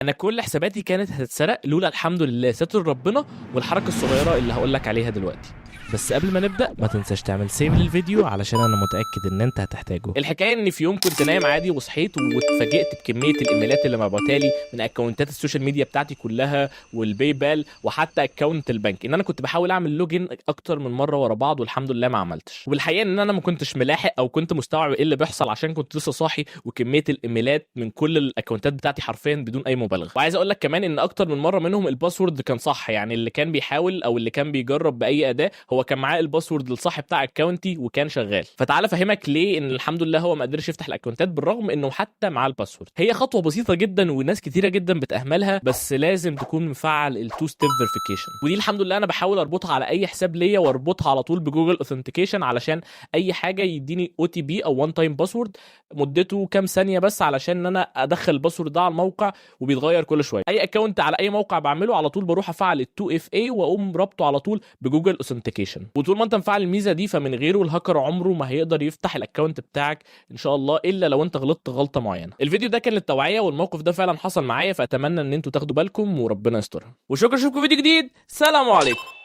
انا كل حساباتي كانت هتتسرق لولا الحمد لله ستر ربنا والحركه الصغيره اللي هقول لك عليها دلوقتي. بس قبل ما نبدا ما تنساش تعمل سيف للفيديو علشان انا متاكد ان انت هتحتاجه. الحكايه ان في يوم كنت نايم عادي وصحيت واتفاجئت بكميه الايميلات اللي مبعوتها لي من اكونتات السوشيال ميديا بتاعتي كلها والباي بال وحتى اكونت البنك، ان انا كنت بحاول اعمل لوجن اكتر من مره ورا بعض والحمد لله ما عملتش. والحقيقه ان انا ما كنتش ملاحق او كنت مستوعب ايه اللي بيحصل عشان كنت لسه صاحي وكميه الايميلات من كل الاكونتات بتاعتي حرفيا بدون اي مبالغه. وعايز اقول لك كمان ان اكتر من مره منهم الباسورد كان صح، يعني اللي كان بيحاول او اللي كان بيجرب باي اداه هو كان معاه الباسورد الصح بتاع اكونتي وكان شغال. فتعال افهمك ليه ان الحمد لله هو ما قدرش يفتح الاكونتات بالرغم انه حتى معاه الباسورد. هي خطوه بسيطه جدا وناس كتيره جدا بتهملها، بس لازم تكون مفعل التو ستيب فيريفيكيشن، ودي الحمد لله انا بحاول اربطها على اي حساب ليا واربطها على طول بجوجل اوثنتيكيشن علشان اي حاجه يديني او تي بي او وان تايم باسورد مدته كام ثانيه بس علشان ان انا ادخل الباسورد ده على الموقع وبيتغير كل شويه. اي اكونت على اي موقع بعمله على طول بروح افعل ال2 اف اي واقوم رابطه على طول بجوجل اوثنتيكيشن، وطول ما انت مفعل الميزه دي فمن غيره الهاكر عمره ما هيقدر يفتح الاكونت بتاعك ان شاء الله، الا لو انت غلطت غلطه معينه. الفيديو ده كان للتوعيه والموقف ده فعلا حصل معايا، فاتمنى ان انتوا تاخدوا بالكم وربنا يسترها. وشكرا، اشوفكم في فيديو جديد. سلام عليكم.